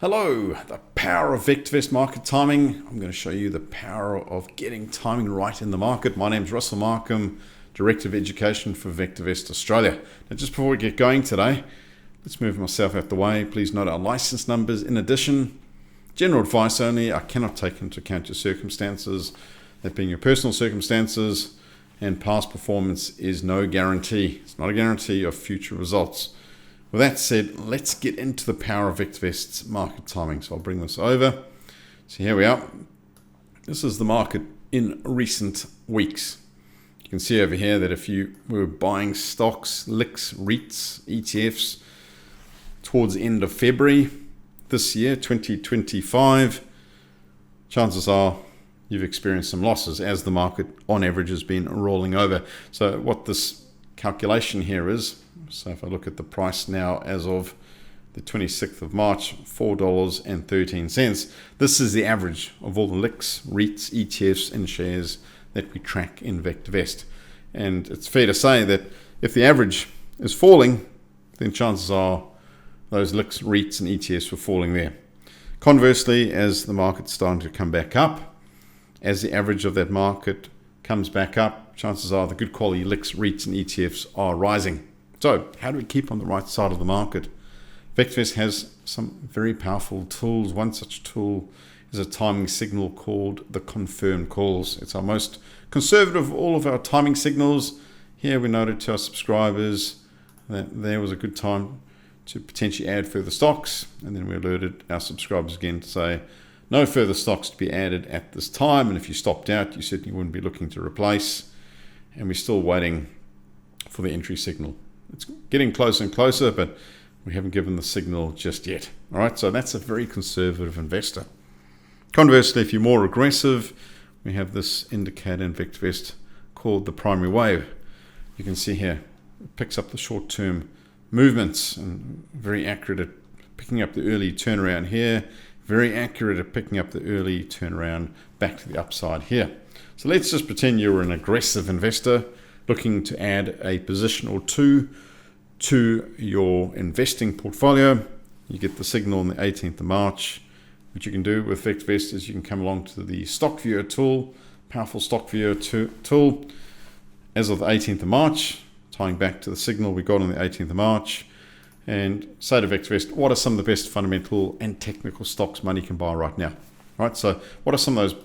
Hello, the power of VectorVest market timing. I'm going to show you the power of getting timing right in the market. My name is Russell Markham, Director of Education for VectorVest Australia. Now, just before we get going today, let's move myself out the way. Please note our license numbers. In addition, general advice only. I cannot take into account your circumstances, that being your personal circumstances, and past performance is no guarantee. It's not a guarantee of future results. With that said, let's get into the power of VectorVest's market timing. So I'll bring this over. So here we are. This is the market in recent weeks. You can see over here that if you were buying stocks, LICs, REITs, ETFs towards the end of February this year, 2025, chances are you've experienced some losses as the market on average has been rolling over. So what this calculation here is, so if I look at the price now as of the 26th of March, $4.13. This is the average of all the LICs, REITs, ETFs, and shares that we track in VectorVest. And it's fair to say that if the average is falling, then chances are those LICs, REITs, and ETFs were falling there. Conversely, as the market's starting to come back up, as the average of that market comes back up, chances are the good quality LICs, REITs, and ETFs are rising. So how do we keep on the right side of the market? VectorVest has some very powerful tools. One such tool is a timing signal called the confirmed calls. It's our most conservative of all of our timing signals. Here we noted to our subscribers that there was a good time to potentially add further stocks, and then we alerted our subscribers again to say no further stocks to be added at this time, and if you stopped out, you certainly wouldn't be looking to replace, and we're still waiting for the entry signal. It's getting closer and closer, but we haven't given the signal just yet. All right, so that's a very conservative investor. Conversely, if you're more aggressive, we have this indicator in VectorVest called the primary wave. You can see here, it picks up the short-term movements and very accurate at picking up the early turnaround here, very accurate at picking up the early turnaround back to the upside here. So let's just pretend you're an aggressive investor looking to add a position or two to your investing portfolio. You get the signal on the 18th of March. What you can do with VectorVest is you can come along to the stock viewer tool, powerful stock viewer tool. As of the 18th of March, tying back to the signal we got on the 18th of March, and say to VectorVest, what are some of the best fundamental and technical stocks money can buy right now? Right. So what are some of those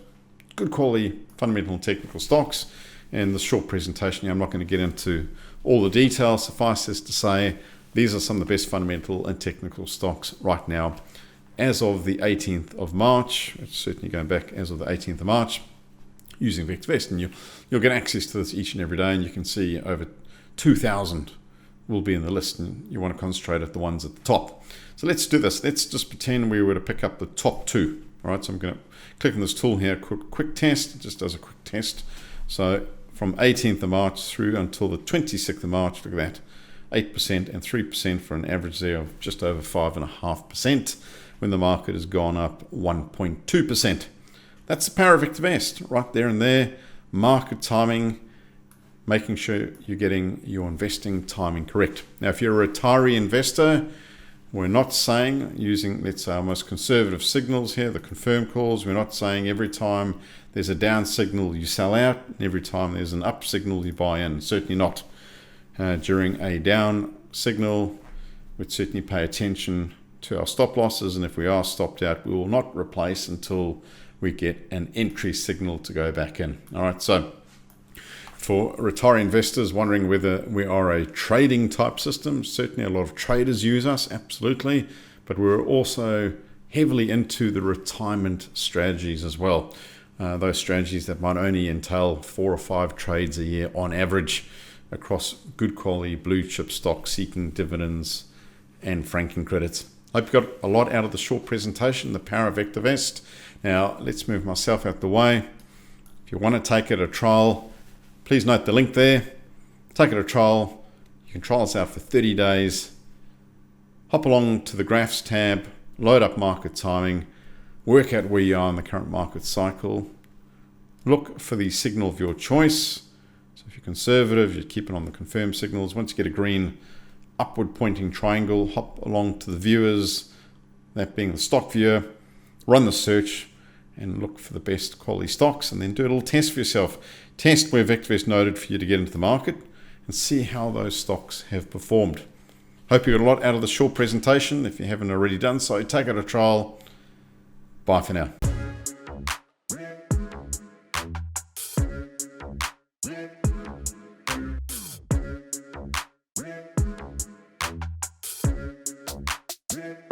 good quality fundamental and technical stocks? In this short presentation here, I'm not going to get into all the details. Suffice this to say, these are some of the best fundamental and technical stocks right now as of the 18th of March. It's certainly going back as of the 18th of March using VectorVest, and you'll get access to this each and every day, and you can see over 2,000 will be in the list, and you want to concentrate at the ones at the top. So let's do this. Let's just pretend we were to pick up the top two. All right, so I'm going to click on this tool here, quick test. It just does a quick test. So from 18th of March through until the 26th of March, look at that, 8% and 3% for an average there of just over 5.5%, when the market has gone up 1.2%. That's the power of VectorVest, right there and there. Market timing, making sure you're getting your investing timing correct. Now, if you're a retiree investor, we're not saying, using, let's say, our most conservative signals here, the confirm calls, we're not saying every time there's a down signal you sell out, and every time there's an up signal you buy in. Certainly not. During a down signal, we'd certainly pay attention to our stop losses, and if we are stopped out, we will not replace until we get an entry signal to go back in. All right, so for retiree investors wondering whether we are a trading type system, certainly a lot of traders use us, absolutely, but we're also heavily into the retirement strategies as well. Those strategies that might only entail 4 or 5 trades a year on average across good quality blue chip stocks seeking dividends and franking credits. I hope you got a lot out of the short presentation, the power of VectorVest. Now let's move myself out the way. If you want to take it a trial, please note the link there. Take it a trial. You can trial this out for 30 days. Hop along to the graphs tab, load up market timing, work out where you are in the current market cycle. Look for the signal of your choice. So if you're conservative, you keep it on the confirm signals. Once you get a green upward pointing triangle, hop along to the viewers, that being the stock viewer, run the search and look for the best quality stocks, and then do a little test for yourself. Test where VectorVest noted for you to get into the market and see how those stocks have performed. Hope you got a lot out of the short presentation. If you haven't already done so, take it a trial. Bye for now. Yeah.